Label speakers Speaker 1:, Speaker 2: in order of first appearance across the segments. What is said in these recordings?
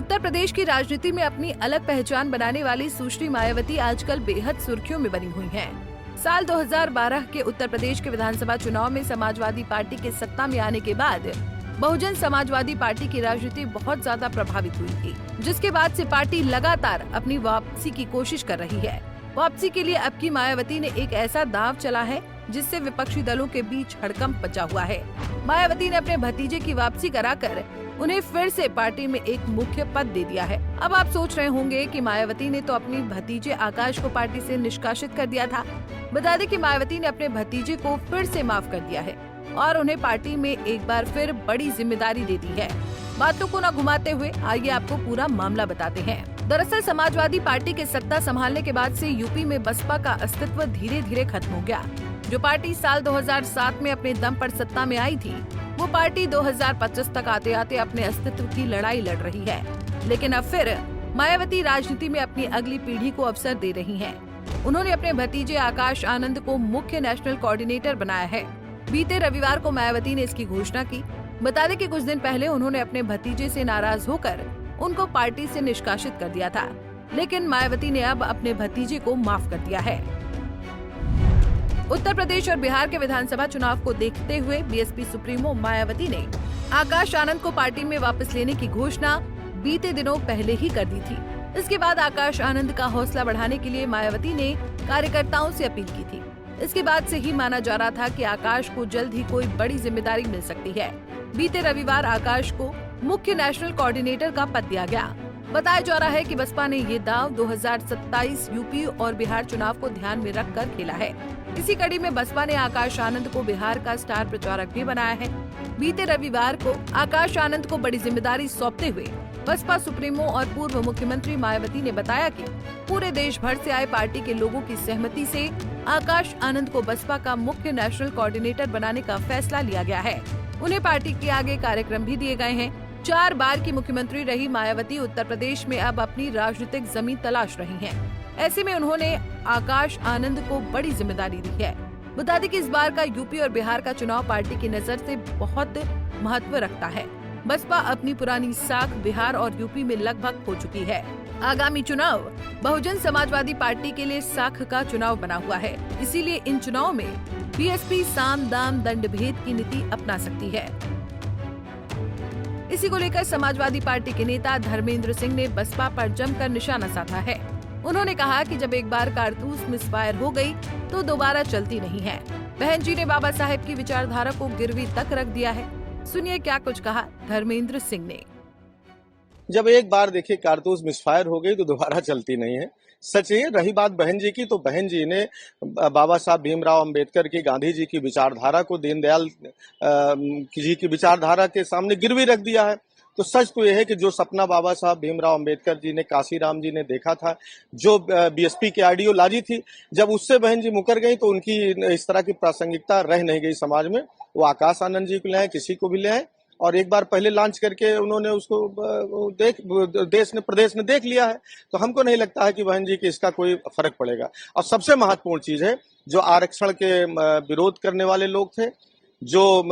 Speaker 1: उत्तर प्रदेश की राजनीति में अपनी अलग पहचान बनाने वाली सुश्री मायावती आजकल बेहद सुर्खियों में बनी हुई हैं। साल 2012 के उत्तर प्रदेश के विधानसभा चुनाव में समाजवादी पार्टी के सत्ता में आने के बाद बहुजन समाजवादी पार्टी की राजनीति बहुत ज्यादा प्रभावित हुई थी, जिसके बाद से पार्टी लगातार अपनी वापसी की कोशिश कर रही है। वापसी के लिए अब की मायावती ने एक ऐसा दांव चला है जिससे विपक्षी दलों के बीच हड़कंप मचा हुआ है। मायावती ने अपने भतीजे की वापसी कराकर उन्हें फिर से पार्टी में एक मुख्य पद दे दिया है। अब आप सोच रहे होंगे कि मायावती ने तो अपनी भतीजे आकाश को पार्टी से निष्कासित कर दिया था। बता दें कि मायावती ने अपने भतीजे को फिर से माफ कर दिया है और उन्हें पार्टी में एक बार फिर बड़ी जिम्मेदारी दे दी है। बातों को न घुमाते हुए आइए आपको पूरा मामला बताते हैं। दरअसल समाजवादी पार्टी के सत्ता संभालने के बाद से यूपी में बसपा का अस्तित्व धीरे धीरे खत्म हो गया। जो पार्टी साल 2007 में अपने दम पर सत्ता में आई थी, वो पार्टी 2025 तक आते आते अपने अस्तित्व की लड़ाई लड़ रही है। लेकिन अब फिर मायावती राजनीति में अपनी अगली पीढ़ी को अवसर दे रही हैं। उन्होंने अपने भतीजे आकाश आनंद को मुख्य नेशनल कोऑर्डिनेटर बनाया है। बीते रविवार को मायावती ने इसकी घोषणा की। बता दें कि कुछ दिन पहले उन्होंने अपने भतीजे से नाराज होकर उनको पार्टी से निष्कासित कर दिया था, लेकिन मायावती ने अब अपने भतीजे को माफ कर दिया है। उत्तर प्रदेश और बिहार के विधानसभा चुनाव को देखते हुए बीएसपी सुप्रीमो मायावती ने आकाश आनंद को पार्टी में वापस लेने की घोषणा बीते दिनों पहले ही कर दी थी। इसके बाद आकाश आनंद का हौसला बढ़ाने के लिए मायावती ने कार्यकर्ताओं से अपील की थी। इसके बाद से ही माना जा रहा था कि आकाश को जल्द ही कोई बड़ी जिम्मेदारी मिल सकती है। बीते रविवार आकाश को मुख्य नेशनल कोऑर्डिनेटर का पद दिया गया। बताया जा रहा है कि बसपा ने ये दाव 2027 यूपी और बिहार चुनाव को ध्यान में रखकर खेला है। इसी कड़ी में बसपा ने आकाश आनंद को बिहार का स्टार प्रचारक भी बनाया है। बीते रविवार को आकाश आनंद को बड़ी जिम्मेदारी सौंपते हुए बसपा सुप्रीमो और पूर्व मुख्यमंत्री मायावती ने बताया कि पूरे देश भर से आए पार्टी के लोगों की सहमति से आकाश आनंद को बसपा का मुख्य नेशनल कोऑर्डिनेटर बनाने का फैसला लिया गया है। उन्हें पार्टी के आगे कार्यक्रम भी दिए गए हैं। 4 बार की मुख्यमंत्री रही मायावती उत्तर प्रदेश में अब अपनी राजनीतिक जमीन तलाश रही हैं। ऐसे में उन्होंने आकाश आनंद को बड़ी जिम्मेदारी दी है। बता दें कि इस बार का यूपी और बिहार का चुनाव पार्टी की नजर से बहुत महत्व रखता है। बसपा अपनी पुरानी साख बिहार और यूपी में लगभग हो चुकी है। आगामी चुनाव बहुजन समाजवादी पार्टी के लिए साख का चुनाव बना हुआ है। इसीलिए इन चुनाव में बीएसपी साम दाम दंड भेद की नीति अपना सकती है। इसी को लेकर समाजवादी पार्टी के नेता धर्मेंद्र सिंह ने बसपा पर जमकर निशाना साधा है। उन्होंने कहा कि जब एक बार कारतूस मिसफायर हो गई तो दोबारा चलती नहीं है। बहन जी ने बाबा साहेब की विचारधारा को गिरवी तक रख दिया है। सुनिए क्या कुछ कहा धर्मेंद्र सिंह ने।
Speaker 2: जब एक बार देखिए कारतूस मिसफायर हो गई तो दोबारा चलती नहीं है। सच है। रही बात बहन जी की, तो बहन जी ने बाबा साहब भीमराव अंबेडकर की, गांधी जी की विचारधारा को दीनदयाल जी की विचारधारा के सामने गिरवी रख दिया है। तो सच तो यह है कि जो सपना बाबा साहब भीमराव अंबेडकर जी ने, काशीराम जी ने देखा था, जो बीएसपी की आइडियोलॉजी थी, जब उससे बहन जी मुकर गई तो उनकी इस तरह की प्रासंगिकता रह नहीं गई समाज में। वो आकाश आनंद जी को ले आए, किसी को भी ले आए, और एक बार पहले लॉन्च करके उन्होंने उसको प्रदेश ने देख लिया है। तो हमको नहीं लगता है कि बहन जी की इसका कोई फर्क पड़ेगा। और सबसे महत्वपूर्ण चीज है, जो आरक्षण के विरोध करने वाले लोग थे, जो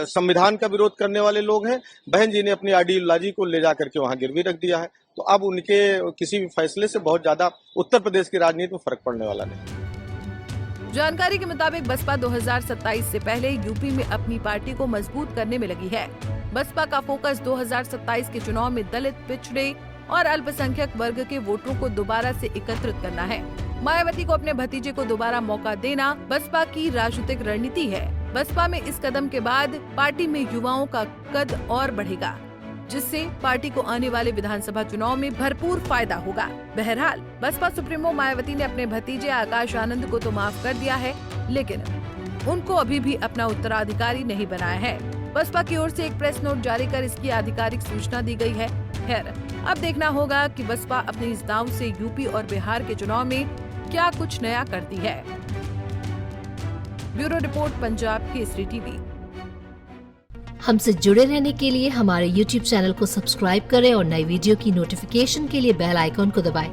Speaker 2: संविधान का विरोध करने वाले लोग हैं, बहन जी ने अपनी आइडियोलॉजी को ले जाकर के वहां गिरवी रख दिया है। तो अब उनके किसी भी फैसले से बहुत ज्यादा उत्तर प्रदेश की राजनीति में फर्क पड़ने वाला नहीं।
Speaker 1: जानकारी के मुताबिक बसपा 2027 से पहले यूपी में अपनी पार्टी को मजबूत करने में लगी है। बसपा का फोकस 2027 के चुनाव में दलित, पिछड़े और अल्पसंख्यक वर्ग के वोटरों को दोबारा से एकत्रित करना है। मायावती को अपने भतीजे को दोबारा मौका देना बसपा की राजनीतिक रणनीति है। बसपा में इस कदम के बाद पार्टी में युवाओं का कद और बढ़ेगा, जिससे पार्टी को आने वाले विधानसभा चुनाव में भरपूर फायदा होगा। बहरहाल बसपा सुप्रीमो मायावती ने अपने भतीजे आकाश आनंद को तो माफ कर दिया है, लेकिन उनको अभी भी अपना उत्तराधिकारी नहीं बनाया है। बसपा की ओर से एक प्रेस नोट जारी कर इसकी आधिकारिक सूचना दी गई है। खैर, अब देखना होगा कि बसपा अपने इस दांव से यूपी और बिहार के चुनाव में क्या कुछ नया करती है। Bureau report, Punjab Kesari TV.
Speaker 3: हमसे जुड़े रहने के लिए हमारे YouTube चैनल को सब्सक्राइब करें और नई वीडियो की नोटिफिकेशन के लिए बेल आइकॉन को दबाएं।